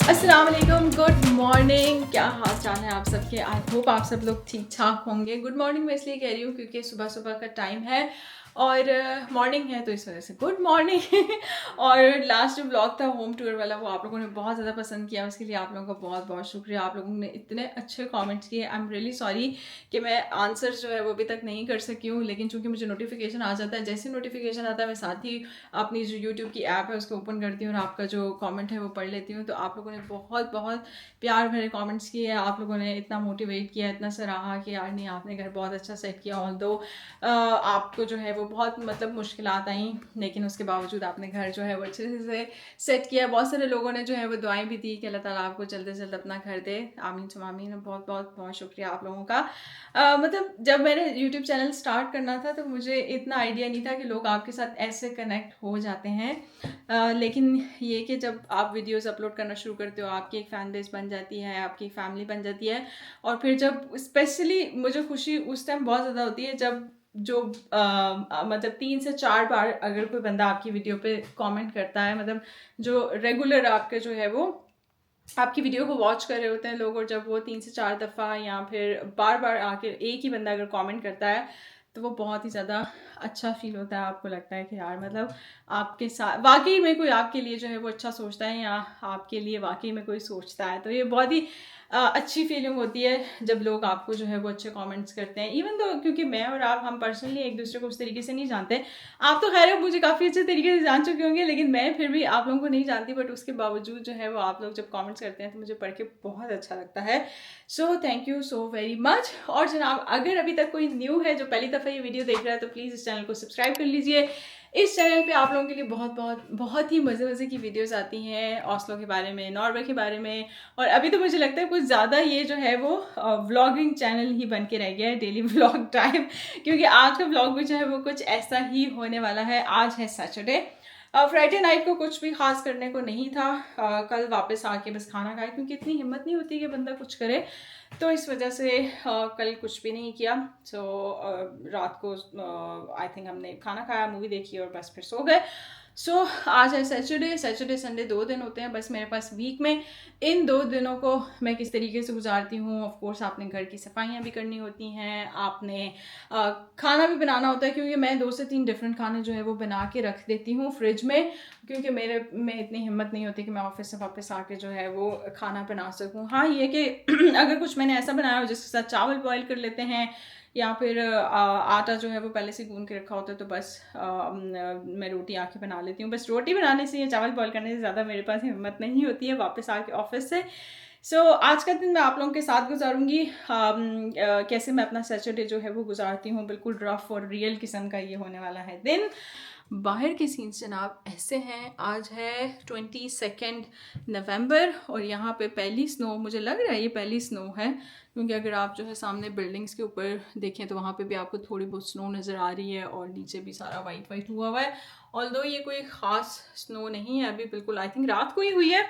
अस्सलाम वालेकुम, good morning. क्या हाल चाल है आप सबके? आई होप आप सब लोग ठीक ठाक होंगे। गुड मॉर्निंग मैं इसलिए कह रही हूँ क्योंकि सुबह सुबह का टाइम है और मॉर्निंग है तो इस वजह से गुड मॉर्निंग। और लास्ट जो ब्लॉग था होम टूर वाला वो आप लोगों ने बहुत ज़्यादा पसंद किया, उसके लिए आप लोगों का बहुत बहुत शुक्रिया। आप लोगों ने इतने अच्छे कमेंट्स किए। आई एम रियली सॉरी कि मैं आंसर जो है वो अभी तक नहीं कर सकी हूँ, लेकिन चूंकि मुझे नोटिफिकेशन आ जाता है, जैसे नोटिफिकेशन आता है मैं साथ ही अपनी जो यूट्यूब की ऐप है उसको ओपन करती हूँ और आपका जो कमेंट है वो पढ़ लेती हूँ। तो आप लोगों ने बहुत बहुत प्यार भरे कमेंट्स किए, आप लोगों ने इतना मोटिवेट किया, इतना सराहा कि यार नहीं आपने घर बहुत अच्छा सेट किया। ऑल्दो आपको जो है वो बहुत मतलब मुश्किलात आई, लेकिन उसके बावजूद आपने घर जो है वो अच्छे से सेट किया। बहुत सारे लोगों ने जो है वो दुआएं भी दी कि अल्लाह ताला आपको जल्द से जल्द अपना घर दे। आमीन सुम आमीन। बहुत बहुत बहुत शुक्रिया आप लोगों का। मतलब जब मैंने यूट्यूब चैनल स्टार्ट करना था तो मुझे इतना आइडिया नहीं था कि लोग आपके साथ ऐसे कनेक्ट हो जाते हैं। लेकिन ये कि जब आप वीडियोस अपलोड करना शुरू करते हो आपकी एक फैन बेस बन जाती है, आपकी एक फैमिली बन जाती है। और फिर जब स्पेशली मुझे खुशी उस टाइम बहुत ज़्यादा होती है जब जो मतलब 3 से 4 बार अगर कोई बंदा आपकी वीडियो पे कमेंट करता है, मतलब जो रेगुलर आपके जो है वो आपकी वीडियो को वॉच कर रहे होते हैं लोग, और जब वो 3 से 4 दफ़ा या फिर बार बार आके एक ही बंदा अगर कमेंट करता है तो वो बहुत ही ज़्यादा अच्छा फील होता है। आपको लगता है कि यार मतलब आपके साथ वाकई में कोई आपके लिए जो है वो अच्छा सोचता है या आपके लिए वाकई में कोई सोचता है। तो ये बहुत ही अच्छी फीलिंग होती है जब लोग आपको जो है वो अच्छे कमेंट्स करते हैं। इवन तो क्योंकि मैं और आप हम पर्सनली एक दूसरे को उस तरीके से नहीं जानते। आप तो खैर मुझे काफ़ी अच्छे तरीके से जान चुके होंगे, लेकिन मैं फिर भी आप लोगों को नहीं जानती। बट उसके बावजूद जो है वो आप लोग जब कमेंट्स करते हैं तो मुझे पढ़ के बहुत अच्छा लगता है। So thank you so very much. और जनाब अगर अभी तक कोई न्यू है जो पहली दफ़ा ये वीडियो देख रहा है तो प्लीज़ इस चैनल को सब्सक्राइब कर लीजिए। इस चैनल पे आप लोगों के लिए बहुत बहुत बहुत ही मज़े मज़े की वीडियोस आती हैं, ओस्लो के बारे में, नॉर्वे के बारे में। और अभी तो मुझे लगता है कुछ ज़्यादा ये जो है वो व्लॉगिंग चैनल ही बन के रह गया है, डेली व्लॉग टाइम। क्योंकि आज का व्लॉग भी जो है वो कुछ ऐसा ही होने वाला है। आज है सैटरडे, फ्राइडे नाइट को कुछ भी खास करने को नहीं था। कल वापस आके बस खाना खाए, क्योंकि इतनी हिम्मत नहीं होती कि बंदा कुछ करे, तो इस वजह से कल कुछ भी नहीं किया। सो रात को आई थिंक हमने खाना खाया, मूवी देखी और बस फिर सो गए। सो आज है सैटरडे संडे 2 दिन होते हैं बस मेरे पास वीक में। इन 2 दिनों को मैं किस तरीके से गुजारती हूँ, ऑफ कोर्स आपने घर की सफाइयाँ भी करनी होती हैं, आपने खाना भी बनाना होता है, क्योंकि मैं 2 से 3 डिफरेंट खाने जो है वो बना के रख देती हूँ फ्रिज में, क्योंकि मेरे में इतनी हिम्मत नहीं होती कि मैं ऑफिस से वापस आके जो है वो खाना बना सकूँ। हाँ ये कि अगर कुछ मैंने ऐसा बनाया हो जिसके साथ चावल बॉयल कर लेते हैं या फिर आटा जो है वो पहले से गूंद के रखा होता है तो बस मैं रोटी आके बना लेती हूँ। बस रोटी बनाने से या चावल बॉयल करने से ज़्यादा मेरे पास हिम्मत नहीं होती है वापस आके ऑफिस से। सो आज का दिन मैं आप लोगों के साथ गुजारूंगी। कैसे मैं अपना सैटरडे जो है वो गुजारती हूँ, बिल्कुल रफ और रियल किस्म का ये होने वाला है दिन। बाहर के सीन्स जनाब ऐसे हैं। आज है 22 नवंबर और यहाँ पे पहली स्नो, मुझे लग रहा है ये पहली स्नो है, क्योंकि अगर आप जो है सामने बिल्डिंग्स के ऊपर देखें तो वहाँ पे भी आपको थोड़ी बहुत स्नो नज़र आ रही है और नीचे भी सारा वाइट वाइट हुआ हुआ है। ऑल्दो ये कोई ख़ास स्नो नहीं है अभी, बिल्कुल आई थिंक रात को ही हुई है,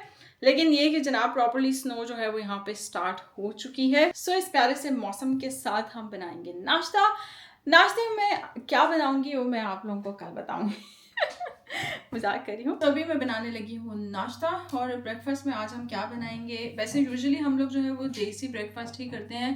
लेकिन ये कि जनाब प्रॉपरली स्नो जो है वो यहाँ पे स्टार्ट हो चुकी है। सो इस प्यारे से मौसम के साथ हम बनाएंगे नाश्ता। नाश्ते में मैं क्या बनाऊंगी वो मैं आप लोगों को कल बताऊंगी। मजाक कर रही हूँ। तो अभी मैं बनाने लगी हूँ नाश्ता। और ब्रेकफास्ट में आज हम क्या बनाएंगे, वैसे यूजुअली हम लोग जो है वो देसी ब्रेकफास्ट ही करते हैं,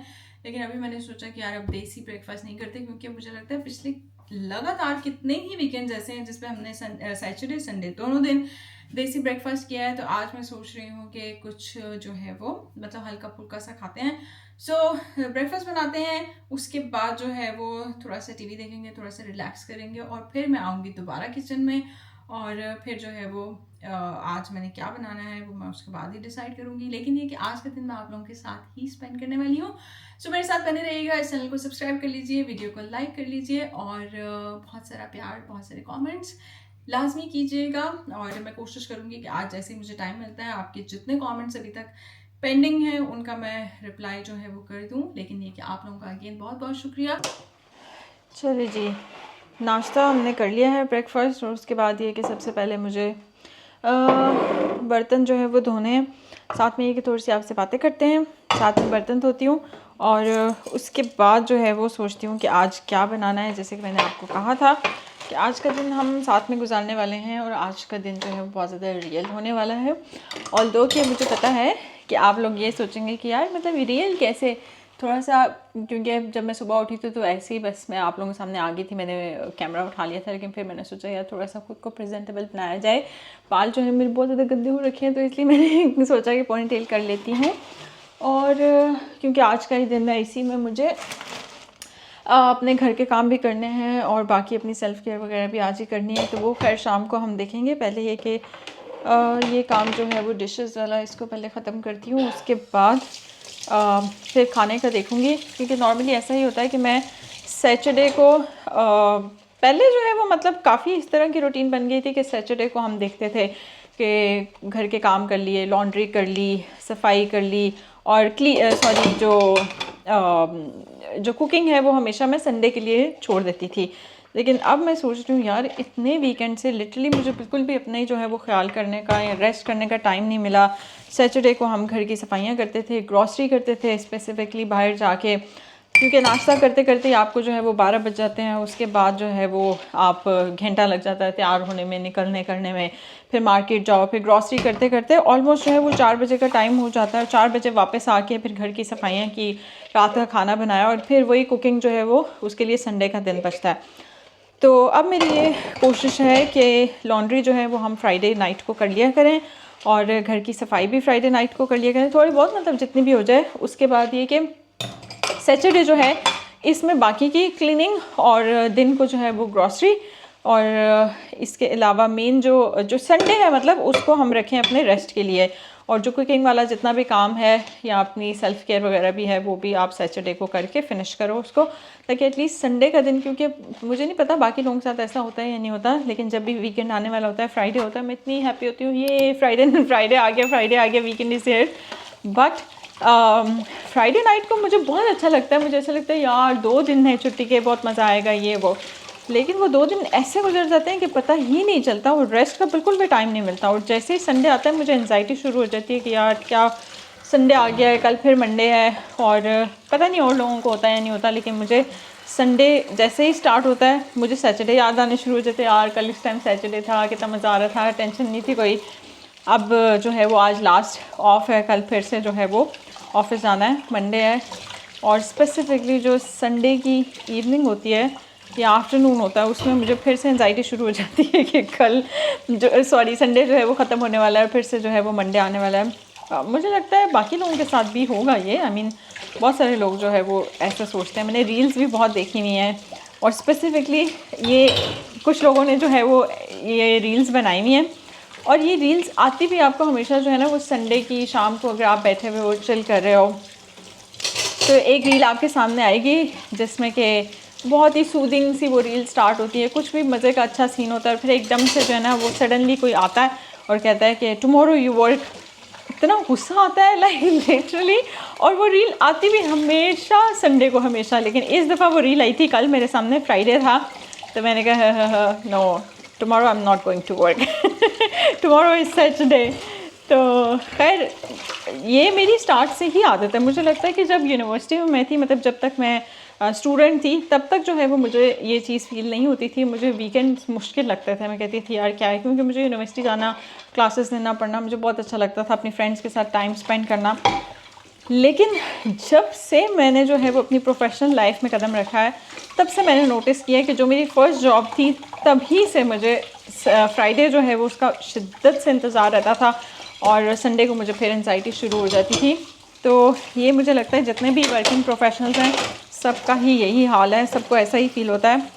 लेकिन अभी मैंने सोचा कि यार अब देसी ब्रेकफास्ट नहीं करते, क्योंकि मुझे लगता है पिछले लगातार कितने ही वीकेंड ऐसे हैं जिसपे हमने सैटरडे संडे दोनों दिन देसी ब्रेकफास्ट किया है। तो आज मैं सोच रही हूँ कि कुछ जो है वो मतलब हल्का फुल्का सा खाते हैं। सो ब्रेकफास्ट बनाते हैं, उसके बाद जो है वो थोड़ा सा टीवी देखेंगे, थोड़ा सा रिलैक्स करेंगे और फिर मैं आऊँगी दोबारा किचन में। और फिर जो है वो आज मैंने क्या बनाना है वो मैं उसके बाद ही डिसाइड करूँगी। लेकिन ये कि आज का दिन मैं आप लोगों के साथ ही स्पेंड करने वाली हूँ। सो मेरे साथ बने रहिएगा, इस चैनल को सब्सक्राइब कर लीजिए, वीडियो को लाइक कर लीजिए और बहुत सारा प्यार, बहुत सारे कमेंट्स लाजमी कीजिएगा। और मैं कोशिश करूँगी कि आज जैसे ही मुझे टाइम मिलता है आपके जितने कमेंट्स अभी तक पेंडिंग है उनका मैं रिप्लाई जो है वो कर दूँ। लेकिन ये कि आप लोगों का अगेन बहुत बहुत शुक्रिया। चलिए जी, नाश्ता हमने कर लिया है, ब्रेकफास्ट, और उसके बाद ये कि सबसे पहले मुझे बर्तन जो है वो धोने हैं, साथ में ये कि थोड़ी सी आपसे बातें करते हैं, साथ में बर्तन धोती हूँ और उसके बाद जो है वो सोचती हूँ कि आज क्या बनाना है। जैसे कि मैंने आपको कहा था कि कि आज का दिन हम साथ में गुजारने वाले हैं और आज का दिन जो है वो बहुत ज़्यादा रियल होने वाला है। ऑल्दो कि मुझे पता है कि आप लोग ये सोचेंगे कि यार मतलब रियल कैसे, थोड़ा सा, क्योंकि जब मैं सुबह उठी थी तो ऐसे ही बस मैं आप लोगों के सामने आ गई थी, मैंने कैमरा उठा लिया था, लेकिन फिर मैंने सोचा यार थोड़ा सा खुद को प्रेजेंटेबल बनाया जाए। बाल जो है मेरे बहुत ज़्यादा गंदे हो रखे हैं तो इसलिए मैंने सोचा कि पोनी टेल कर लेती हूँ। और क्योंकि आज का ही दिन है, इसी में मुझे अपने घर के काम भी करने हैं और बाकी अपनी सेल्फ़ केयर वगैरह भी आज ही करनी है, तो वो खैर शाम को हम देखेंगे। पहले ये कि ये काम जो है वो डिशेस वाला, इसको पहले ख़त्म करती हूँ, उसके बाद फिर खाने का देखूँगी। क्योंकि नॉर्मली ऐसा ही होता है कि मैं सैटरडे को पहले जो है वो मतलब काफ़ी इस तरह की रूटीन बन गई थी कि सैटरडे को हम देखते थे कि घर के काम कर लिए, लॉन्ड्री कर ली, सफाई कर ली, और जो कुकिंग है वो हमेशा मैं संडे के लिए छोड़ देती थी। लेकिन अब मैं सोच रही हूँ यार इतने वीकेंड से लिटरली मुझे बिल्कुल भी अपने जो है वो ख्याल करने का या रेस्ट करने का टाइम नहीं मिला। सैटरडे को हम घर की सफाइयाँ करते थे, ग्रॉसरी करते थे स्पेसिफिकली बाहर जाके, क्योंकि नाश्ता करते करते ही आपको जो है वो 12 बज जाते हैं। उसके बाद जो है वो आप घंटा लग जाता है तैयार होने में, निकलने करने में, फिर मार्केट जाओ, फिर ग्रॉसरी करते करते ऑलमोस्ट जो है वो 4 बजे का टाइम हो जाता है। 4 बजे वापस आके फिर घर की सफाइयाँ की, रात का खाना बनाया, और फिर वही कुकिंग जो है वो उसके लिए संडे का दिन बचता है। तो अब मेरी ये कोशिश है कि लॉन्ड्री जो है वो हम फ्राइडे नाइट को कर लिया करें और घर की सफाई भी फ्राइडे नाइट को कर लिया करें, थोड़ी बहुत मतलब जितनी भी हो जाए। उसके बाद ये कि सैटरडे जो है इसमें बाकी की क्लीनिंग और दिन को जो है वो ग्रॉसरी, और इसके अलावा मेन जो संडे है मतलब उसको हम रखें अपने रेस्ट के लिए। और जो कुकिंग वाला जितना भी काम है या अपनी सेल्फ़ केयर वगैरह भी है वो भी आप सैटरडे को करके फिनिश करो उसको, ताकि एटलीस्ट संडे का दिन, क्योंकि मुझे नहीं पता बाकी लोगों के साथ ऐसा होता है या नहीं होता, लेकिन जब भी वीकेंड आने वाला होता है, फ्राइडे होता है, मैं इतनी हैप्पी होती हूँ, ये फ्राइडे आ गया, weekend is here. But Friday night को मुझे बहुत अच्छा लगता है, मुझे ऐसा लगता है यार 2 दिन है छुट्टी के, बहुत मज़ा आएगा ये वो। लेकिन वो 2 दिन ऐसे गुजर जाते हैं कि पता ही नहीं चलता, और रेस्ट का बिल्कुल भी टाइम नहीं मिलता। और जैसे ही संडे आता है मुझे एंजाइटी शुरू हो जाती है कि यार क्या संडे आ गया है, कल फिर मंडे है। और पता नहीं और लोगों को होता है या नहीं होता, लेकिन मुझे संडे जैसे ही स्टार्ट होता है मुझे सैटरडे याद आने शुरू हो जाते हैं। यार कल इस टाइम सैटरडे था, कितना मज़ा आ रहा था, टेंशन नहीं थी कोई। अब जो है वो आज लास्ट ऑफ है, कल फिर से जो है वो ऑफिस जाना है, मंडे है। और स्पेसिफिकली जो संडे की इवनिंग होती है या आफ्टरनून होता है उसमें मुझे फिर से एंजाइटी शुरू हो जाती है कि कल संडे जो है वो ख़त्म होने वाला है, फिर से जो है वो मंडे आने वाला है। मुझे लगता है बाकी लोगों के साथ भी होगा ये, आई मीन बहुत सारे लोग जो है वो ऐसा सोचते हैं। मैंने रील्स भी बहुत देखी हुई हैं, और स्पेसिफिकली ये कुछ लोगों ने जो है वो ये रील्स बनाई हुई हैं, और ये रील्स आती भी आपको हमेशा जो है ना वो संडे की शाम को, अगर आप बैठे हुए हो चिल कर रहे हो, तो एक रील आपके सामने आएगी जिसमें कि बहुत ही सूदिंग सी वो रील स्टार्ट होती है, कुछ भी मज़े का अच्छा सीन होता है, फिर एकदम से जो है ना वो सडनली कोई आता है और कहता है कि टुमारो यू वर्क। इतना गुस्सा आता है लाइक लिटरली। और वो रील आती भी हमेशा संडे को, हमेशा। लेकिन इस दफ़ा वो रील आई थी कल मेरे सामने, फ्राइडे था, तो मैंने कहा no, tomorrow I am not going to work, tomorrow is Saturday. तो खैर ये मेरी स्टार्ट से ही आदत है। मुझे लगता है कि जब यूनिवर्सिटी में मैं थी, मतलब जब तक मैं स्टूडेंट थी, तब तक जो है वो मुझे ये चीज़ फील नहीं होती थी। मुझे वीकेंड मुश्किल लगते थे, मैं कहती थी यार क्या है, क्योंकि मुझे यूनिवर्सिटी जाना, क्लासेस लेना, पढ़ना मुझे बहुत अच्छा लगता था, अपनी फ्रेंड्स के साथ टाइम स्पेंड करना। लेकिन जब से मैंने जो है वो अपनी प्रोफेशनल लाइफ में कदम रखा है, तब से मैंने नोटिस किया है कि जो मेरी फ़र्स्ट जॉब थी तभी से मुझे फ्राइडे जो है वो उसका शिद्दत से इंतज़ार रहता था, और संडे को मुझे फिर एंजाइटी शुरू हो जाती थी। तो ये मुझे लगता है जितने भी वर्किंग प्रोफेशनल्स हैं सबका ही यही हाल है, सबको ऐसा ही फील होता है।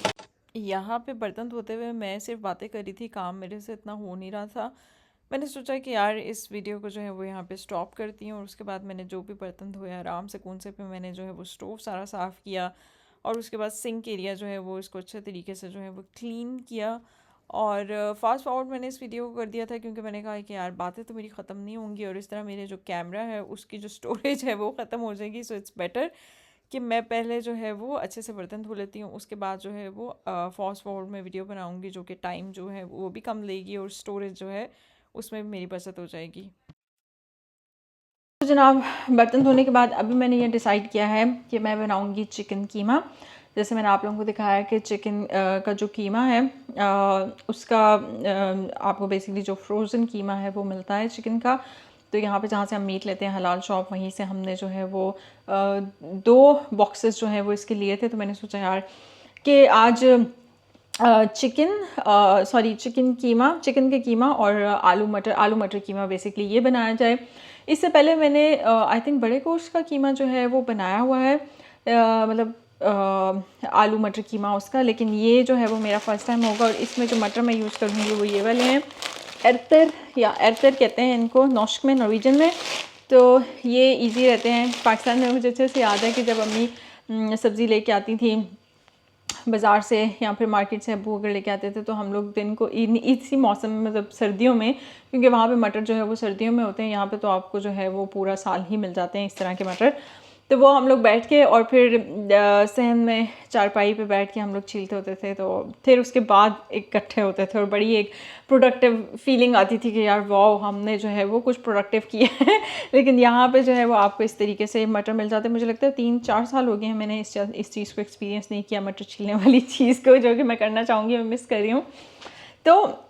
यहाँ पे बर्तन धोते हुए मैं सिर्फ बातें कर रही थी, काम मेरे से इतना हो नहीं रहा था। मैंने सोचा कि यार इस वीडियो को जो है वो यहाँ पे स्टॉप करती हूँ, और उसके बाद मैंने जो भी बर्तन धोए आराम से कौन से पे मैंने जो है वो स्टोव सारा साफ़ किया, और उसके बाद सिंक एरिया जो है वो इसको अच्छे तरीके से जो है वो क्लीन किया। और फास्ट फॉरवर्ड मैंने इस वीडियो को कर दिया था, क्योंकि मैंने कहा कि यार बातें तो मेरी ख़त्म नहीं होंगी, और इस तरह मेरे जो कैमरा है उसकी जो स्टोरेज है वो ख़त्म हो जाएगी। सो इट्स बेटर कि मैं पहले जो है वो अच्छे से बर्तन धो लेती हूँ, उसके बाद जो है वो फास्ट फॉरवर्ड में वीडियो बनाऊँगी, जो कि टाइम जो है वो भी कम लेगी, और स्टोरेज जो है उसमें भी मेरी बचत हो जाएगी। तो जनाब बर्तन धोने के बाद अभी मैंने ये डिसाइड किया है कि मैं बनाऊँगी चिकन कीमा। जैसे मैंने आप लोगों को दिखाया कि चिकन का जो कीमा है उसका आपको बेसिकली जो फ्रोज़न कीमा है वो मिलता है चिकन का। तो यहाँ पे जहाँ से हम मीट लेते हैं हलाल शॉप, वहीं से हमने जो है वो 2 बॉक्सेस जो है वो इसके लिए थे। तो मैंने सोचा यार कि आज चिकन के कीमा और आलू मटर कीमा बेसिकली ये बनाया जाए। इससे पहले मैंने आई थिंक बड़े गोश्त का कीमा जो है वो बनाया हुआ है, मतलब आलू मटर कीमा उसका, लेकिन ये जो है वो मेरा फ़र्स्ट टाइम होगा। और इसमें जो मटर मैं यूज़ करूँगी वो ये वाले हैं, एरतर कहते हैं इनको नॉर्वेजियन में। तो ये इजी रहते हैं। पाकिस्तान में मुझे अच्छे से याद है कि जब अम्मी सब्ज़ी लेके आती थी बाज़ार से या फिर मार्केट से, अब्बू अगर लेके आते थे, तो हम लोग दिन को इसी मौसम में, मतलब सर्दियों में, क्योंकि वहाँ पे मटर जो है वो सर्दियों में होते हैं, यहाँ पे तो आपको जो है वो पूरा साल ही मिल जाते हैं इस तरह के मटर। तो वो हम लोग बैठ के और फिर सहन में चारपाई पे बैठ के हम लोग छीलते होते थे। तो फिर उसके बाद इकट्ठे होते थे और बड़ी एक प्रोडक्टिव फीलिंग आती थी कि यार वाह, हमने जो है वो कुछ प्रोडक्टिव किया है। लेकिन यहाँ पे जो है वो आपको इस तरीके से मटर मिल जाते हैं। मुझे लगता है 3-4 साल हो गए हैं मैंने इस चीज़ को एक्सपीरियंस नहीं किया, मटर छीलने वाली चीज़ को, जो कि मैं करना चाहूँगी, मैं मिस कर रही हूँ। तो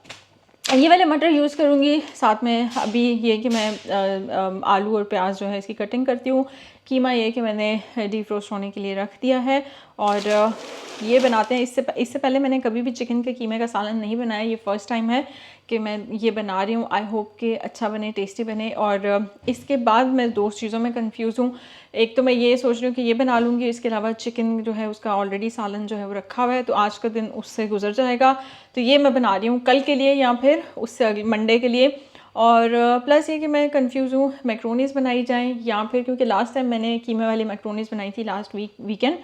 ये वाले मटर यूज़ करूँगी। साथ में अभी ये कि मैं आलू और प्याज जो है इसकी कटिंग करती हूँ। कीमा ये कि मैंने डीफ्रोस्ट होने के लिए रख दिया है और ये बनाते हैं। इससे पहले मैंने कभी भी चिकन के कीमे का सालन नहीं बनाया, ये फ़र्स्ट टाइम है कि मैं ये बना रही हूँ। आई होप कि अच्छा बने, टेस्टी बने। और इसके बाद मैं 2 चीज़ों में कंफ्यूज हूँ। एक तो मैं ये सोच रही हूँ कि ये बना लूँगी, इसके अलावा चिकन जो है उसका ऑलरेडी सालन जो है वो रखा हुआ है, तो आज का दिन उससे गुजर जाएगा। तो ये मैं बना रही हूँ कल के लिए या फिर उससे अगले मंडे के लिए। और प्लस ये कि मैं कंफ्यूज हूँ मैक्रोनीज़ बनाई जाएँ या फिर, क्योंकि लास्ट टाइम मैंने कीमे वाली मैक्रोनीज़ बनाई थी लास्ट वीकेंड।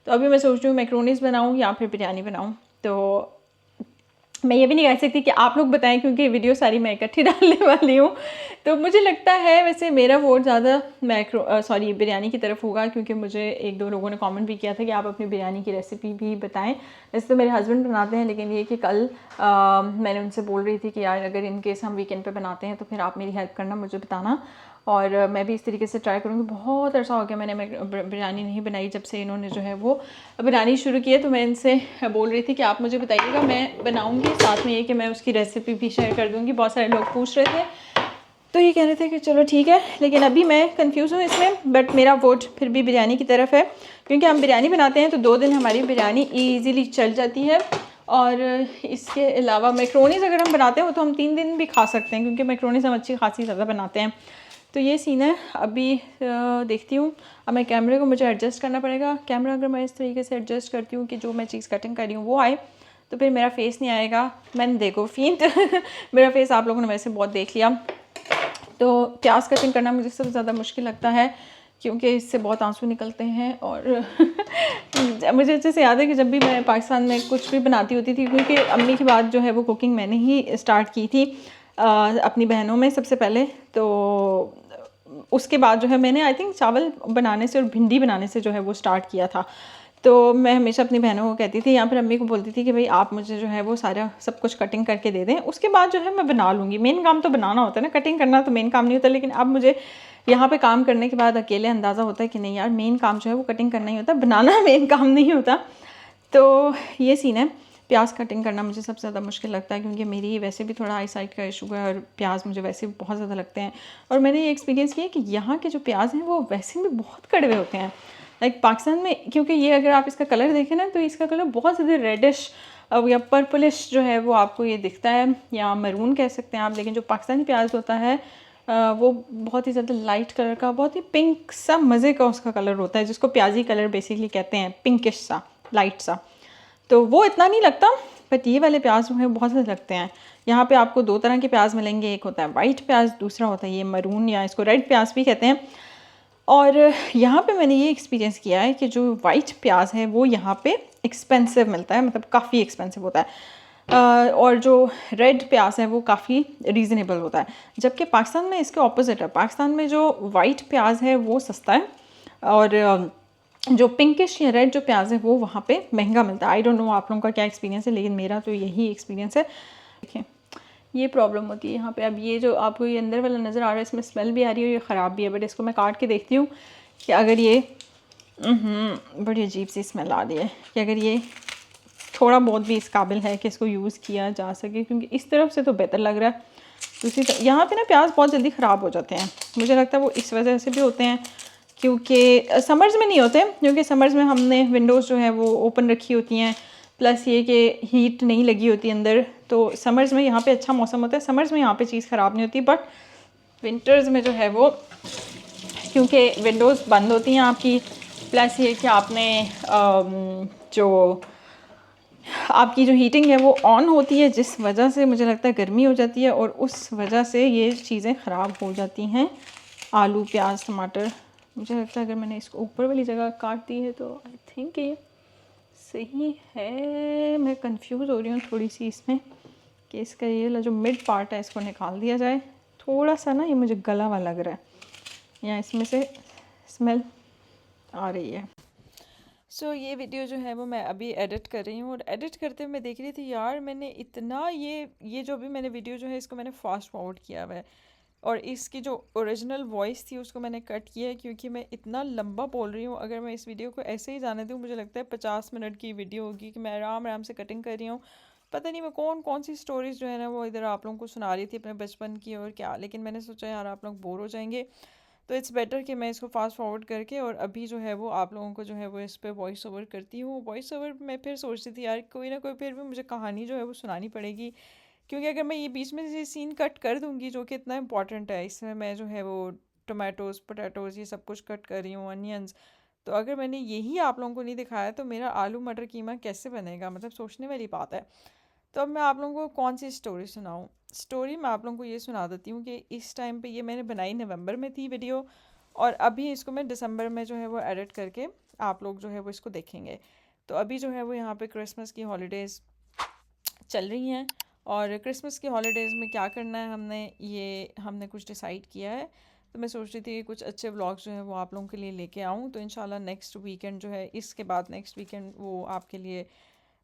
तो अभी मैं सोच रही हूँ मैक्रोनीज़ बनाऊँ या फिर बिरयानी बनाऊँ। तो मैं ये भी नहीं कह सकती कि आप लोग बताएं, क्योंकि वीडियो सारी मैं इकट्ठी डालने वाली हूँ। तो मुझे लगता है वैसे मेरा वोट ज़्यादा बिरयानी की तरफ होगा, क्योंकि मुझे 1-2 लोगों ने कमेंट भी किया था कि आप अपनी बिरयानी की रेसिपी भी बताएं। वैसे तो मेरे हस्बैंड बनाते हैं, लेकिन ये कि कल मैंने उनसे बोल रही थी कि यार अगर इन केस हम वीकेंड पे बनाते हैं तो फिर आप मेरी हेल्प करना, मुझे बताना। और मैं भी इस तरीके से ट्राई करूँगी। बहुत अर्सा हो गया मैंने बिरयानी नहीं बनाई जब से इन्होंने जो है वो बनानी शुरू की है। तो मैं इनसे बोल रही थी कि आप मुझे बताइएगा, मैं बनाऊँगी। साथ में ये कि मैं उसकी रेसिपी भी शेयर कर दूँगी। बहुत सारे लोग पूछ रहे थे, तो ये कह रहे थे कि चलो ठीक है। लेकिन अभी मैं कंफ्यूज हूँ इसमें, बट मेरा वोट फिर भी बिरयानी की तरफ है, क्योंकि हम बिरयानी बनाते हैं तो 2 दिन हमारी बिरयानी ईज़िली चल जाती है। और इसके अलावा मैक्रोनीज़ अगर हम बनाते हैं तो हम 3 दिन भी खा सकते हैं, क्योंकि मैक्रोनीज़ हम अच्छी खासी ज़्यादा बनाते हैं। तो ये सीन है। अभी देखती हूँ। अब मैं कैमरे को मुझे एडजस्ट करना पड़ेगा। कैमरा अगर मैं इस तरीके से एडजस्ट करती हूँ कि जो मैं चीज़ कटिंग कर रही हूँ वो आए, तो फिर मेरा फेस नहीं आएगा। मैंने देखो फींट मेरा फेस आप लोगों ने वैसे बहुत देख लिया। तो प्याज कटिंग करना मुझे सबसे ज़्यादा मुश्किल लगता है, क्योंकि इससे बहुत आंसू निकलते हैं। और मुझे अच्छे से याद है कि जब भी मैं पाकिस्तान में कुछ भी बनाती होती थी, क्योंकि अम्मी की बात जो है वो कुकिंग मैंने ही स्टार्ट की थी अपनी बहनों में सबसे पहले। तो उसके बाद जो है मैंने आई थिंक चावल बनाने से और भिंडी बनाने से जो है वो स्टार्ट किया था। तो मैं हमेशा अपनी बहनों को कहती थी या फिर अम्मी को बोलती थी कि भाई आप मुझे जो है वो सारा सब कुछ कटिंग करके दे दें, उसके बाद जो है मैं बना लूँगी। मेन काम तो बनाना होता है ना, कटिंग करना तो मेन काम नहीं होता। लेकिन अब मुझे यहाँ पे काम करने के बाद अकेले अंदाज़ा होता है कि नहीं यार, मेन काम जो है वो कटिंग करना ही होता है, बनाना मेन काम नहीं होता। तो ये सीन है। प्याज कटिंग करना मुझे सबसे ज़्यादा मुश्किल लगता है, क्योंकि मेरी वैसे भी थोड़ा आई साइट का इशू है और प्याज मुझे वैसे भी बहुत ज़्यादा लगते हैं। और मैंने ये एक्सपीरियंस किया कि यहाँ के जो प्याज हैं वो वैसे भी बहुत कड़वे होते हैं। लाइक पाकिस्तान में, क्योंकि ये अगर आप इसका कलर देखें ना, तो इसका कलर बहुत ज़्यादा रेडिश या पर्पलिश जो है वो आपको ये दिखता है, या मरून कह सकते हैं आप। लेकिन जो पाकिस्तानी प्याज होता है वो बहुत ही ज़्यादा लाइट कलर का, बहुत ही पिंक सा मज़े का उसका कलर होता है, जिसको प्याजी कलर बेसिकली कहते हैं, पिंकिश सा, लाइट सा। तो वो इतना नहीं लगता, बट ये वाले प्याज जो है बहुत ज़्यादा लगते हैं। यहाँ पे आपको 2 तरह के प्याज मिलेंगे, एक होता है वाइट प्याज, दूसरा होता है ये मरून, या इसको रेड प्याज भी कहते हैं। और यहाँ पे मैंने ये एक्सपीरियंस किया है कि जो वाइट प्याज है वो यहाँ पे एक्सपेंसिव मिलता है, मतलब काफ़ी एक्सपेंसिव होता है। और जो रेड प्याज है वो काफ़ी रीज़नेबल होता है। जबकि पाकिस्तान में इसके ऑपोजिट है। पाकिस्तान में जो वाइट प्याज है वो सस्ता है, और जो पिंकिश या रेड जो प्याज है वो वहाँ पे महंगा मिलता है। आई डोंट नो आप लोगों का क्या एक्सपीरियंस है, लेकिन मेरा तो यही एक्सपीरियंस है। देखिए ये प्रॉब्लम होती है यहाँ पे। अब ये जो आपको ये अंदर वाला नज़र आ रहा है, इसमें स्मेल भी आ रही है और ये ख़राब भी है, बट इसको मैं काट के देखती हूँ कि अगर ये बड़ी अजीब सी स्मेल आ रही है कि अगर ये थोड़ा बहुत भी इस काबिल है कि इसको यूज़ किया जा सके, क्योंकि इस तरफ से तो बेहतर लग रहा है। दूसरी तरफ यहाँ पे ना प्याज बहुत जल्दी ख़राब हो जाते हैं, मुझे लगता है वो इस वजह से भी होते हैं, क्योंकि समर्स में नहीं होते, क्योंकि समर्स में हमने विंडोज़ जो है वो ओपन रखी होती हैं, प्लस ये कि हीट नहीं लगी होती अंदर, तो समर्स में यहाँ पे अच्छा मौसम होता है, समर्स में यहाँ पे चीज़ ख़राब नहीं होती। बट विंटर्स में जो है वो, क्योंकि विंडोज़ बंद होती हैं आपकी, प्लस ये कि आपने जो आपकी जो हीटिंग है वो ऑन होती है, जिस वजह से मुझे लगता है गर्मी हो जाती है और उस वजह से ये चीज़ें ख़राब हो जाती हैं। आलू, प्याज, टमाटर, मुझे लगता है अगर मैंने इसको ऊपर वाली जगह काट दी है तो आई थिंक ये सही है। मैं कंफ्यूज हो रही हूँ थोड़ी सी इसमें कि इसका ये जो मिड पार्ट है इसको निकाल दिया जाए। थोड़ा सा ना ये मुझे गला हुआ लग रहा है, या इसमें से स्मेल आ रही है। सो ये वीडियो जो है वो मैं अभी एडिट कर रही हूँ, और एडिट करते हुए मैं देख रही थी यार मैंने इतना ये जो भी मैंने वीडियो जो है इसको मैंने फास्ट फॉरवर्ड किया हुआ है, और इसकी जो ओरिजिनल वॉइस थी उसको मैंने कट किया है, क्योंकि मैं इतना लंबा बोल रही हूँ। अगर मैं इस वीडियो को ऐसे ही जाने दूँ, मुझे लगता है 50 मिनट की वीडियो होगी कि मैं आराम आराम से कटिंग कर रही हूँ। पता नहीं मैं कौन कौन सी स्टोरीज़ जो है ना वो इधर आप लोगों को सुना रही थी अपने बचपन की और क्या, लेकिन मैंने सोचा यार आप लोग बोर हो जाएंगे, तो इट्स बेटर कि मैं इसको फास्ट फॉरवर्ड करके और अभी जो है वो आप लोगों को जो है वो इस पर वॉइस ओवर करती हूँ। वॉइस ओवर मैं फिर सोचती थी यार कोई ना कोई फिर भी मुझे कहानी जो है वो सुनानी पड़ेगी, क्योंकि अगर मैं ये बीच में से सीन कट कर दूँगी जो कि इतना इंपॉर्टेंट है, इसमें मैं जो है वो टोमेटोज़, पोटैटोज़ ये सब कुछ कट कर रही हूँ, अनियंस, तो अगर मैंने यही आप लोगों को नहीं दिखाया तो मेरा आलू मटर कीमा कैसे बनेगा, मतलब सोचने वाली बात है। तो अब मैं आप लोगों को कौन सी स्टोरी सुनाऊँ। स्टोरी मैं आप लोगों को ये सुना देती हूँ कि इस टाइम पे ये मैंने बनाई नवंबर में थी वीडियो, और अभी इसको मैं दिसंबर में जो है वो एडिट करके आप लोग जो है वो इसको देखेंगे। तो अभी जो है वो यहाँ पे क्रिसमस की हॉलीडेज़ चल रही हैं, और क्रिसमस की हॉलीडेज़ में क्या करना है हमने कुछ डिसाइड किया है। तो मैं सोच रही थी कि कुछ अच्छे व्लॉग्स जो है वो आप लोगों के लिए लेके आऊँ, तो इंशाल्लाह नेक्स्ट वीकेंड जो है, इसके बाद नेक्स्ट वीकेंड वो आपके लिए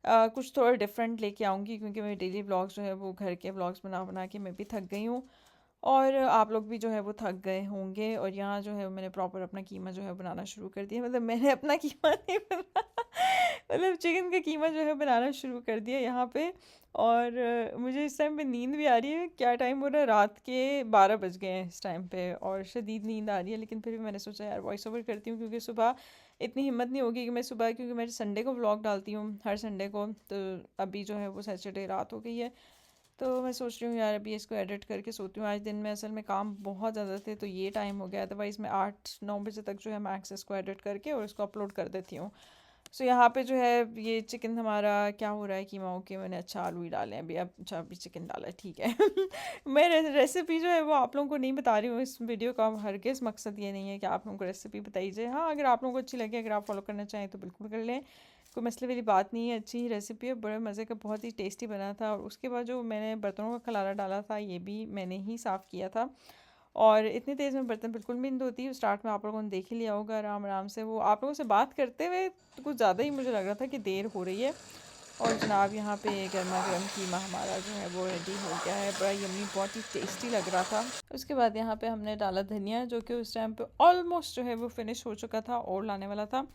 कुछ थोड़ा डिफरेंट लेके आऊँगी, क्योंकि मेरे डेली व्लॉग्स जो है वो घर के व्लॉग्स बना बना के मैं भी थक गई हूँ, और आप लोग भी जो है वो थक गए होंगे। और यहाँ जो है मैंने प्रॉपर अपना कीमा जो है बनाना शुरू कर दिया, मतलब मैंने अपना कीमा नहीं बना मतलब चिकन का कीमा जो है बनाना शुरू कर दिया यहाँ पे। और मुझे इस टाइम पे नींद भी आ रही है, क्या टाइम हो रहा है, रात के 12 बज गए हैं इस टाइम पे, और शदीद नींद आ रही है, लेकिन फिर भी मैंने सोचा यार वॉइस ओवर करती हूँ, क्योंकि सुबह इतनी हिम्मत नहीं होगी कि मैं सुबह, क्योंकि मैं संडे को व्लॉग डालती हूँ हर संडे को, तो अभी जो है वो सैटरडे रात हो गई है, तो मैं सोच रही हूँ यार अभी इसको एडिट करके सोती हूँ। आज दिन में असल में काम बहुत ज़्यादा थे तो ये टाइम हो गया, अदरवाइज़ मैं 8-9 बजे तक जो है मैक्स इसको एडिट करके और इसको अपलोड कर देती हूँ। सो यहाँ पे जो है ये चिकन हमारा क्या हो रहा है, कीमा ओके, मैंने अच्छा आलू ही डाले हैं अभी, अब अच्छा अभी चिकन डाला है, ठीक है मैं रेसिपी जो है वो आप लोगों को नहीं बता रही हूँ इस वीडियो का, हरगिज़ मकसद ये नहीं है कि आप लोगों को रेसिपी बताई जाए। हाँ, अगर आप लोगों को अच्छी लगे, अगर आप फॉलो करना चाहें तो बिल्कुल कर लें, कोई मसले वाली बात नहीं है, अच्छी ही रेसिपी है, बड़े मज़े का, बहुत ही टेस्टी बना था। और उसके बाद जो मैंने बर्तनों का खलारा डाला था ये भी मैंने ही साफ़ किया था, और इतनी तेज़ में बर्तन बिल्कुल भी नहीं धोती। स्टार्ट में आप लोगों ने देख ही लिया होगा आराम आराम से, वो आप लोगों से बात करते हुए तो कुछ ज़्यादा ही मुझे लग रहा था कि देर हो रही है। और जनाब यहाँ पे गर्मा गर्म कीमा हमारा जो है वो रेडी हो गया है, बड़ा यम्मी, बहुत ही टेस्टी लग रहा था। उसके बाद यहाँ पे हमने डाला धनिया, जो कि उस टाइम पे ऑलमोस्ट जो है वो फिनिश हो चुका था और लाने वाला था,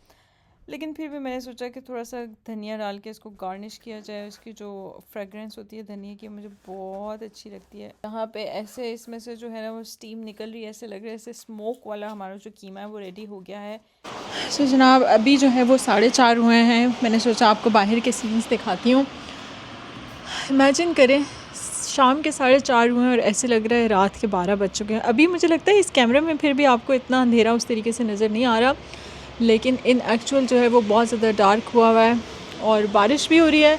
लेकिन फिर भी मैंने सोचा कि थोड़ा सा धनिया डाल के इसको गार्निश किया जाए। उसकी जो फ्रेगरेंस होती है धनिया की मुझे बहुत अच्छी लगती है। यहाँ पे ऐसे इसमें से जो है ना वो स्टीम निकल रही है, ऐसे लग रहा है ऐसे स्मोक वाला हमारा जो कीमा है वो रेडी हो गया है। सो जनाब अभी जो है वो 4:30 हुए हैं, मैंने सोचा आपको बाहर के सीन्स दिखाती हूँ। इमेजिन करें शाम के 4:30 हुए हैं और ऐसे लग रहा है रात के 12 बज चुके हैं। अभी मुझे लगता है इस कैमरे में फिर भी आपको इतना अंधेरा उस तरीके से नज़र नहीं आ रहा, लेकिन इन एक्चुअल जो है वो बहुत ज़्यादा डार्क हुआ है, और बारिश भी हो रही है,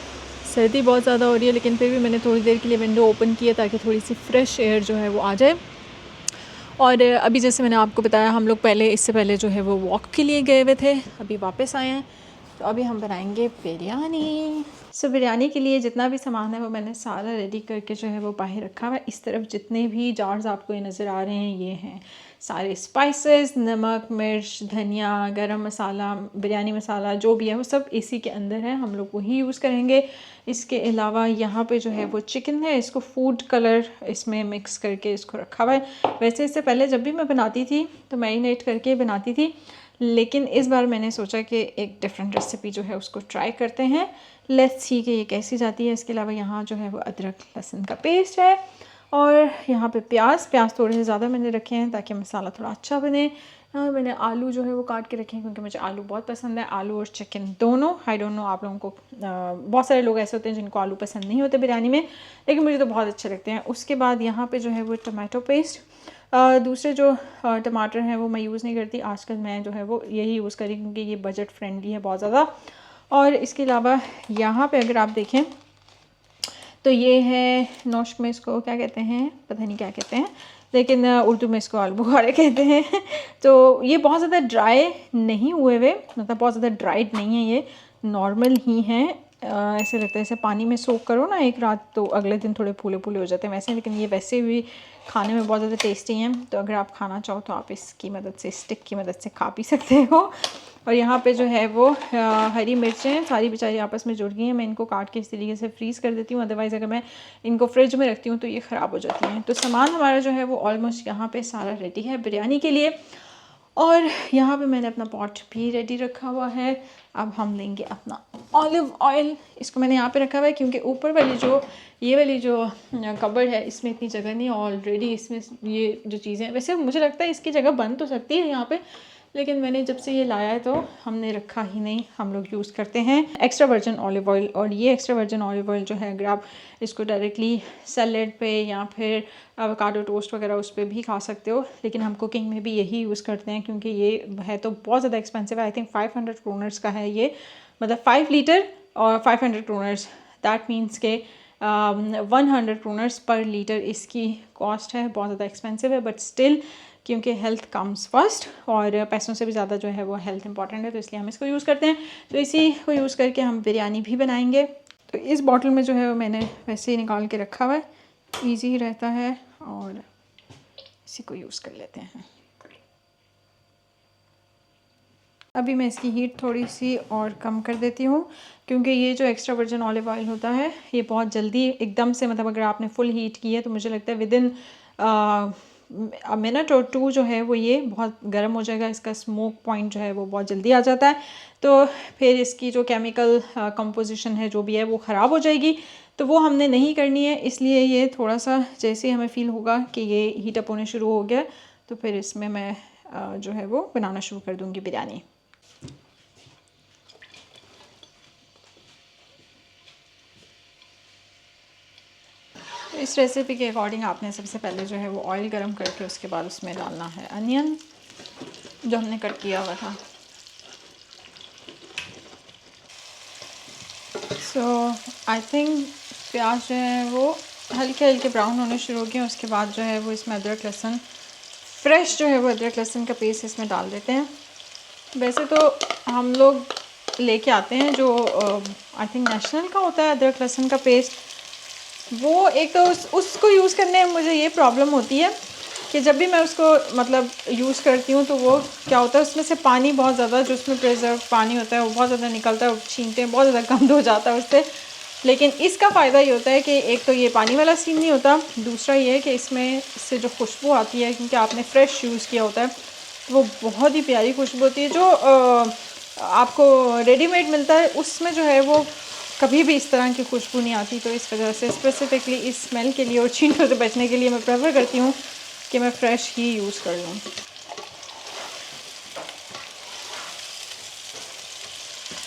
सर्दी बहुत ज़्यादा हो रही है, लेकिन फिर भी मैंने थोड़ी देर के लिए विंडो ओपन किया ताकि थोड़ी सी फ्रेश एयर जो है वो आ जाए। और अभी जैसे मैंने आपको बताया हम लोग पहले, इससे पहले जो है वो वॉक के लिए गए हुए थे, अभी वापस आए हैं, तो अभी हम बनाएंगे बिरयानी। सो बिरयानी के लिए जितना भी सामान है वो मैंने सारा रेडी करके जो है वो बाहर रखा हुआ है। इस तरफ जितने भी जार्स आपको ये नज़र आ रहे हैं ये हैं सारे स्पाइसेस, नमक, मिर्च, धनिया, गरम मसाला, बिरयानी मसाला, जो भी है वो सब इसी के अंदर है, हम लोग वही यूज़ करेंगे। इसके अलावा यहाँ पे जो है वो चिकन है, इसको फूड कलर इसमें मिक्स करके इसको रखा हुआ है। वैसे इससे पहले जब भी मैं बनाती थी तो मैरिनेट करके बनाती थी, लेकिन इस बार मैंने सोचा कि एक डिफरेंट रेसिपी जो है उसको ट्राई करते हैं। लेट्स सी कि ये कैसी जाती है। इसके अलावा यहाँ जो है वो अदरक लहसुन का पेस्ट है और यहाँ पे प्याज थोड़े से ज़्यादा मैंने रखे हैं ताकि मसाला थोड़ा अच्छा बने। और मैंने आलू जो है वो काट के रखे हैं क्योंकि मुझे आलू बहुत पसंद है, आलू और चिकन दोनों। आई डोंट नो आप लोगों को, बहुत सारे लोग ऐसे होते हैं जिनको आलू पसंद नहीं होते बिरयानी में, लेकिन मुझे तो बहुत अच्छे लगते हैं। उसके बाद यहाँ पे जो है वो टमाटो पेस्ट, दूसरे जो टमाटर हैं वो मैं यूज़ नहीं करती आजकल, मैं जो है वो यही यूज़ करी क्योंकि ये बजट फ्रेंडली है बहुत ज़्यादा। और इसके अलावा यहाँ पे अगर आप देखें तो ये है नौश में, इसको क्या कहते हैं पता नहीं क्या कहते हैं, लेकिन उर्दू में इसको आलू बुखारे कहते हैं। तो ये बहुत ज़्यादा ड्राई नहीं हुए हुए, मतलब बहुत ज़्यादा ड्राइड नहीं है, ये नॉर्मल ही हैं। ऐसे लगता है जैसे पानी में सोक करो ना एक रात तो अगले दिन थोड़े फूले फूले हो जाते हैं वैसे, लेकिन ये वैसे भी खाने में बहुत ज़्यादा टेस्टी हैं। तो अगर आप खाना चाहो तो आप इसकी मदद से, स्टिक की मदद से खा पी सकते हो। और यहाँ पे जो है वो हरी मिर्चें सारी बेचारी आपस में जुड़ गई हैं। मैं इनको काट के इस तरीके से फ्रीज़ कर देती हूँ, अदरवाइज़ अगर मैं इनको फ्रिज में रखती हूँ तो ये ख़राब हो जाती हैं। तो सामान हमारा जो है वो ऑलमोस्ट यहाँ पे सारा रेडी है बिरयानी के लिए। और यहाँ पे मैंने अपना पॉट भी रेडी रखा हुआ है। अब हम लेंगे अपना ऑलिव ऑयल, इसको मैंने यहाँ पे रखा हुआ है क्योंकि ऊपर वाली जो ये वाली जो कबर्ड है इसमें इतनी जगह नहीं, ऑलरेडी इसमें ये जो चीज़ें, वैसे मुझे लगता है इसकी जगह बन तो सकती है यहाँ पे, लेकिन मैंने जब से ये लाया है तो हमने रखा ही नहीं। हम लोग यूज़ करते हैं एक्स्ट्रा वर्जिन ऑलिव ऑयल, और ये एक्स्ट्रा वर्जिन ऑलिव ऑयल जो है अगर आप इसको डायरेक्टली सैलेड पे या फिर एवोकाडो टोस्ट वगैरह उस पर भी खा सकते हो, लेकिन हम कुकिंग में भी यही यूज़ करते हैं क्योंकि ये है तो बहुत ज़्यादा एक्सपेंसिव है। आई थिंक 500 क्रोनर्स का है ये, मतलब 5 लीटर और 500 क्रोनर्स, दैट मीन्स के 100 क्रोनर्स पर लीटर इसकी कॉस्ट है। बहुत ज़्यादा एक्सपेंसिव है बट स्टिल क्योंकि हेल्थ कम्स फर्स्ट और पैसों से भी ज़्यादा जो है वो हेल्थ इंपॉर्टेंट है, तो इसलिए हम इसको यूज़ करते हैं। तो इसी को यूज़ करके हम बिरयानी भी बनाएंगे। तो इस बॉटल में जो है वो मैंने वैसे ही निकाल के रखा हुआ है, ईजी रहता है और इसी को यूज़ कर लेते हैं। अभी मैं इसकी हीट थोड़ी सी और कम कर देती हूँ क्योंकि ये जो एक्स्ट्रा वर्जिन ऑलिव ऑयल होता है ये बहुत जल्दी एकदम से, मतलब अगर आपने फुल हीट की है तो मुझे लगता है विदिन मिनट और 2 जो है वो ये बहुत गर्म हो जाएगा। इसका स्मोक पॉइंट जो है वो बहुत जल्दी आ जाता है, तो फिर इसकी जो केमिकल कंपोजिशन है जो भी है वो ख़राब हो जाएगी, तो वो हमने नहीं करनी है। इसलिए ये थोड़ा सा जैसे हमें फ़ील होगा कि ये हीट अप होने शुरू हो गया तो फिर इसमें मैं जो है वो बनाना शुरू कर दूँगी बिरयानी। इस रेसिपी के अकॉर्डिंग आपने सबसे पहले जो है वो ऑयल गरम करके उसके बाद उसमें डालना है अनियन जो हमने कट किया हुआ था। सो आई थिंक प्याज जो है वो हल्के हल्के ब्राउन होने शुरू हो गए। उसके बाद जो है वो इसमें अदरक लहसुन, फ्रेश जो है वो अदरक लहसुन का पेस्ट इसमें डाल देते हैं। वैसे तो हम लोग लेके आते हैं जो आई थिंक नेशनल का होता है अदरक लहसुन का पेस्ट, वो एक तो उसको यूज़ करने में मुझे ये प्रॉब्लम होती है कि जब भी मैं उसको मतलब यूज़ करती हूँ तो वो क्या होता है उसमें से पानी बहुत ज़्यादा, जो उसमें प्रिजर्व पानी होता है वो बहुत ज़्यादा निकलता है, छीनते हैं बहुत ज़्यादा गंद हो जाता है उससे। लेकिन इसका फ़ायदा ये होता है कि एक तो ये पानी वाला सीन नहीं होता, दूसरा ये है कि इसमें से जो खुशबू आती है क्योंकि आपने फ़्रेश यूज़ किया होता है वो बहुत ही प्यारी खुशबू होती है। जो आपको रेडीमेड मिलता है उसमें जो है वो कभी भी इस तरह की खुशबू नहीं आती। तो इस वजह से स्पेसिफ़िकली इस स्मेल के लिए और चींटों से बचने के लिए मैं प्रेफर करती हूँ कि मैं फ़्रेश ही यूज़ कर लूँ।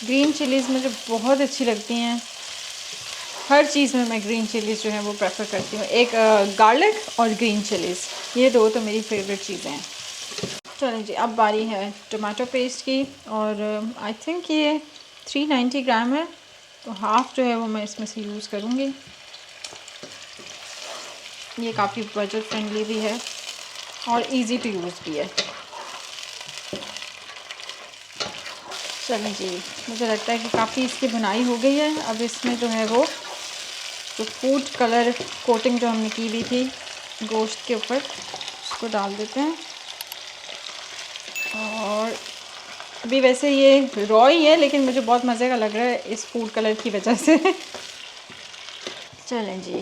ग्रीन चिलीज़ मुझे बहुत अच्छी लगती हैं, हर चीज़ में मैं ग्रीन चिलीज़ जो है वो प्रेफर करती हूँ। एक गार्लिक और ग्रीन चिलीज़, ये दो तो मेरी फेवरेट चीज़ें हैं। चलें जी, अब बारी है टमाटो पेस्ट की, और आई थिंक ये 390 ग्राम है तो हाफ़ जो है वो मैं इसमें से यूज़ करूँगी। ये काफ़ी बजट फ्रेंडली भी है और इजी टू यूज़ भी है। चलें जी, मुझे लगता है कि काफ़ी इसकी बुनाई हो गई है। अब इसमें जो है वो जो फूड कलर कोटिंग जो हमने की हुई थी गोश्त के ऊपर उसको डाल देते हैं। और अभी वैसे ये रॉ ही है लेकिन मुझे बहुत मज़े का लग रहा है इस फूड कलर की वजह से। चलें जी,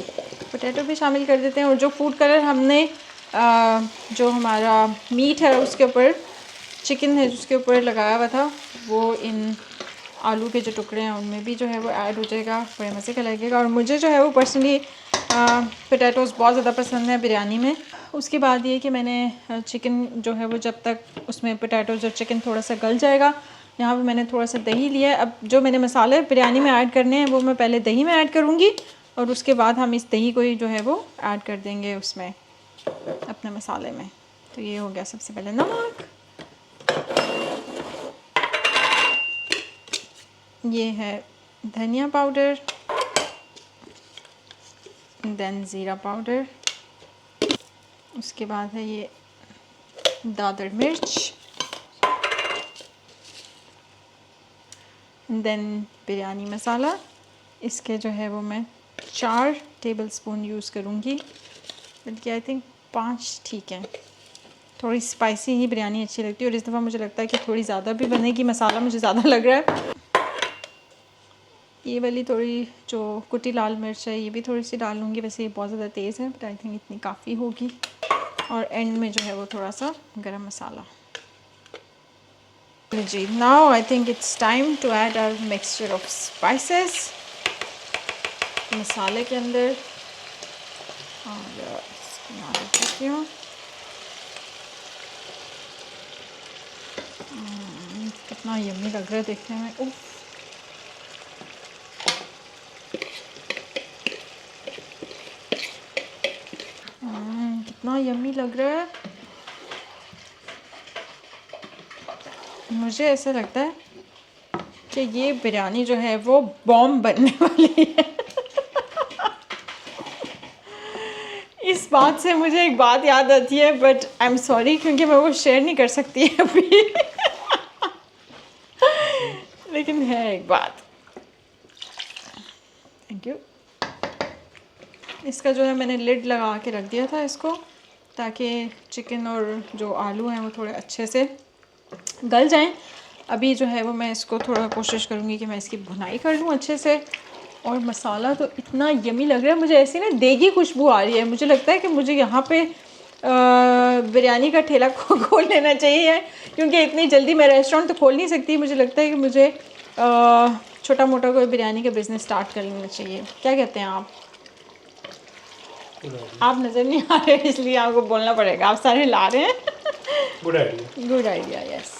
पोटैटो भी शामिल कर देते हैं। और जो फूड कलर हमने जो हमारा मीट है उसके ऊपर चिकन है जिसके ऊपर लगाया हुआ था वो इन आलू के जो टुकड़े हैं उनमें भी जो है वो ऐड हो जाएगा, बड़े मज़े का लगेगा। और मुझे जो है वो पर्सनली पोटैटोज़ बहुत ज़्यादा पसंद है बिरयानी में। उसके बाद ये कि मैंने चिकन जो है वो जब तक उसमें पोटैटोज़ और चिकन थोड़ा सा गल जाएगा, यहाँ पे मैंने थोड़ा सा दही लिया है। अब जो मैंने मसाले बिरयानी में ऐड करने हैं वो मैं पहले दही में ऐड करूँगी और उसके बाद हम इस दही को ही जो है वो ऐड कर देंगे उसमें अपने मसाले में। तो ये हो गया सबसे पहले नमक, ये है धनिया पाउडर, देन ज़ीरा पाउडर, उसके बाद है ये दादर मिर्च, देन बिरयानी मसाला। इसके जो है वो मैं 4 टेबलस्पून यूज़ करूँगी, बल्कि आई थिंक 5 ठीक है। थोड़ी स्पाइसी ही बिरयानी अच्छी लगती है और इस दफ़ा मुझे लगता है कि थोड़ी ज़्यादा भी बनेगी, मसाला मुझे ज़्यादा लग रहा है। ये वाली थोड़ी जो कुटी लाल मिर्च है ये भी थोड़ी सी डाल लूँगी, वैसे ये बहुत ज़्यादा तेज़ है बट आई थिंक इतनी काफ़ी होगी। और एंड में जो है वो थोड़ा सा गरम मसाला। जी, now I think it's time to add our mixture of spices मसाले के अंदर। और इसको हूँ कितना यम्मी लग रहा है देखने में। उफ, कितना यम्मी लग रहा है। मुझे ऐसा लगता है कि ये बिरयानी जो है वो बॉम्ब बनने वाली है। इस बात से मुझे एक बात याद आती है बट आई एम सॉरी क्योंकि मैं वो शेयर नहीं कर सकती अभी। लेकिन है एक बात। Thank you. इसका जो है मैंने लिड लगा के रख दिया था इसको, ताकि चिकन और जो आलू हैं वो थोड़े अच्छे से गल जाएं। अभी जो है वो मैं इसको थोड़ा कोशिश करूँगी कि मैं इसकी भुनाई कर लूँ अच्छे से। और मसाला तो इतना यमी लग रहा है, मुझे ऐसी ना देगी खुशबू आ रही है। मुझे लगता है कि मुझे यहाँ पे बिरयानी का ठेला खोल लेना चाहिए, क्योंकि इतनी जल्दी मैं रेस्टोरेंट तो खोल नहीं सकती। मुझे लगता है कि मुझे छोटा मोटा कोई बिरयानी का बिज़नेस स्टार्ट कर लेना चाहिए। क्या कहते हैं आप? आप नज़र नहीं आ रहे इसलिए आपको बोलना पड़ेगा, आप सारे ला रहे हैं। Good idea, good idea, yes.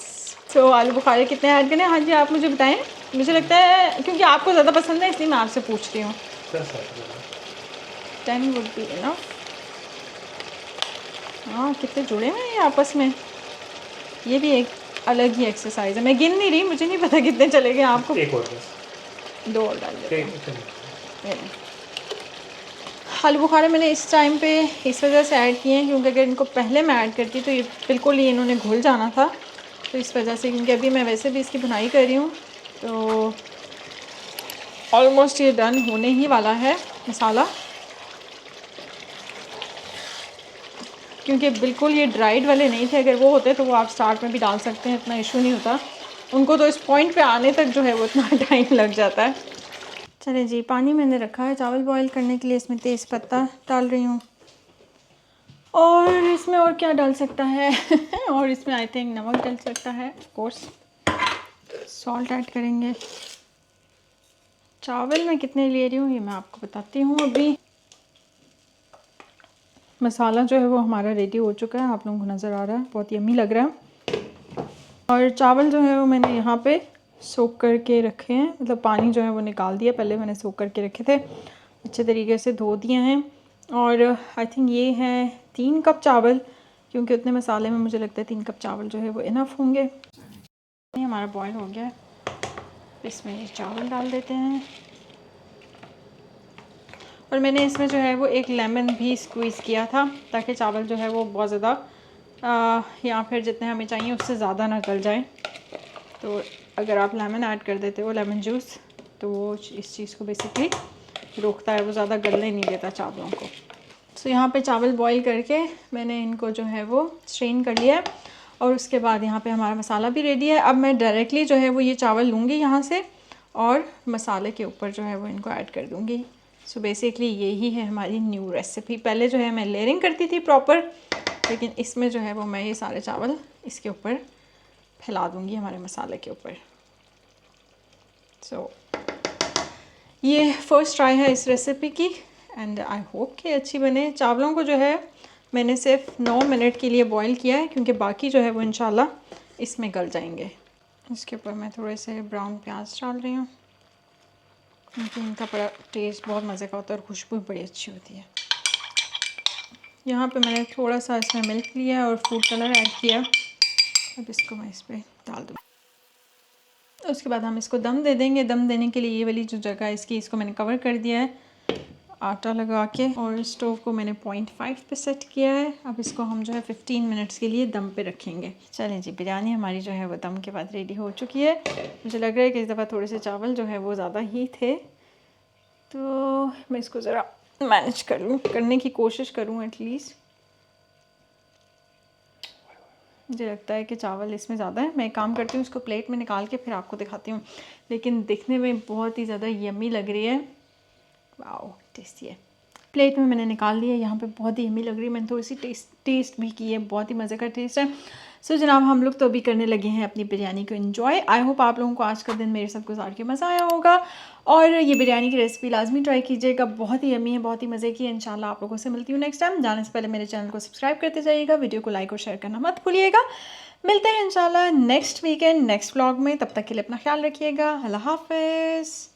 तो आलू बुखारे कितने ऐड करने हैं? हाँ जी, आप मुझे बताएं। मुझे लगता है क्योंकि आपको ज़्यादा पसंद है इसलिए मैं आपसे पूछ रही हूँ। 10 वुड बी इनफ। हाँ, कितने जुड़े हुए हैं ये आपस में। ये भी एक अलग ही एक्सरसाइज है। मैं गिन नहीं रही, मुझे नहीं पता कितने चलेंगे आपको। एक और बस, 2 और डाल देते हैं। आलू बुखारे मैंने इस टाइम पे इस वजह से ऐड किए हैं क्योंकि अगर इनको पहले मैं ऐड करती तो ये बिल्कुल ही इन्होंने घुल जाना था। तो इस वजह से, क्योंकि अभी मैं वैसे भी इसकी भुनाई कर रही हूँ, तो ऑलमोस्ट ये डन होने ही वाला है मसाला। क्योंकि बिल्कुल ये ड्राइड वाले नहीं थे, अगर वो होते तो वो आप स्टार्ट में भी डाल सकते हैं, इतना इशू नहीं होता। उनको तो इस पॉइंट पे आने तक जो है वो इतना टाइम लग जाता है। चले जी, पानी मैंने रखा है चावल बॉईल करने के लिए। इसमें तेज़ पत्ता डाल रही हूँ और इसमें और क्या डाल सकता है और इसमें आई थिंक नमक डाल सकता है, ऑफ कोर्स। सॉल्ट ऐड करेंगे। चावल मैं कितने ले रही हूँ ये मैं आपको बताती हूँ अभी। मसाला जो है वो हमारा रेडी हो चुका है, आप लोगों को नज़र आ रहा है, बहुत यम्मी लग रहा है। और चावल जो है वो मैंने यहाँ पे सोक करके रखे हैं, मतलब पानी जो है वो निकाल दिया, पहले मैंने सोक करके रखे थे, अच्छे तरीके से धो दिए हैं। और आई थिंक ये है 3 कप चावल, क्योंकि उतने मसाले में मुझे लगता है 3 कप चावल जो है वो इनफ होंगे। ये हमारा बॉयल हो गया है, इसमें ये चावल डाल देते हैं। और मैंने इसमें जो है वो एक लेमन भी स्क्वीज़ किया था, ताकि चावल जो है वो बहुत ज़्यादा या फिर जितने हमें चाहिए उससे ज़्यादा ना गल जाए। तो अगर आप लेमन ऐड कर देते हो, लेमन जूस, तो वो इस चीज़ को बेसिकली रोकता है, वो ज़्यादा गलने नहीं देता चावलों को। तो यहाँ पे चावल बॉईल करके मैंने इनको जो है वो स्ट्रेन कर लिया है और उसके बाद यहाँ पे हमारा मसाला भी रेडी है। अब मैं डायरेक्टली जो है वो ये चावल लूँगी यहाँ से और मसाले के ऊपर जो है वो इनको ऐड कर दूँगी। सो बेसिकली यही है हमारी न्यू रेसिपी। पहले जो है मैं लेयरिंग करती थी प्रॉपर, लेकिन इसमें जो है वो मैं ये सारे चावल इसके ऊपर फैला दूँगी हमारे मसाले के ऊपर। सो ये फ़र्स्ट ट्राई है इस रेसिपी की एंड आई होप कि अच्छी बने। चावलों को जो है मैंने सिर्फ 9 मिनट के लिए बॉईल किया है, क्योंकि बाकी जो है वो इंशाल्लाह इसमें गल जाएंगे। इसके ऊपर मैं थोड़े से ब्राउन प्याज डाल रही हूँ, क्योंकि इनका बड़ा टेस्ट बहुत मज़े का होता है और खुशबू बड़ी अच्छी होती है। यहाँ पे मैंने थोड़ा सा इसमें मिल्क लिया है और फूड कलर ऐड किया। अब इसको मैं इस पर डाल दूँ। उसके बाद हम इसको दम दे देंगे। दम देने के लिए ये वाली जो जगह है इसकी, इसको मैंने कवर कर दिया है आटा लगा के, और स्टोव को मैंने 0.5 पे सेट किया है। अब इसको हम जो है 15 मिनट्स के लिए दम पे रखेंगे। चलें जी, बिरयानी हमारी जो है वो दम के बाद रेडी हो चुकी है। मुझे लग रहा है कि इस दफ़ा थोड़े से चावल जो है वो ज़्यादा ही थे, तो मैं इसको ज़रा मैनेज करने की कोशिश करूँ एटलीस्ट। मुझे लगता है कि चावल इसमें ज़्यादा है। मैं एक काम करती हूँ, इसको प्लेट में निकाल के फिर आपको दिखाती हूँ। लेकिन दिखने में बहुत ही ज़्यादा यम्मी लग रही है। वाओ, टेस्टी है। प्लेट में मैंने निकाल लिया। यहाँ पे बहुत ही यम्मी लग रही है। मैंने थोड़ी सी टेस्ट भी की है, बहुत ही मज़े का टेस्ट है। सो जनाब, हम लोग तो अभी करने लगे हैं अपनी बिरयानी को एंजॉय। आई होप आप लोगों को आज का दिन मेरे साथ गुजार के मज़ा आया होगा, और ये बिरयानी की रेसिपी लाजमी ट्राई कीजिएगा। बहुत ही यम्मी है, बहुत ही मज़े की है। इंशाल्लाह आप लोगों से मिलती हूँ नेक्स्ट टाइम। जाने से पहले मेरे चैनल को सब्सक्राइब करते जाइएगा, वीडियो को लाइक और शेयर करना मत भूलिएगा। मिलते हैं इंशाल्लाह नेक्स्ट वीकेंड नेक्स्ट व्लॉग में। तब तक के लिए अपना ख्याल रखिएगा। अल्लाह हाफ़िज़।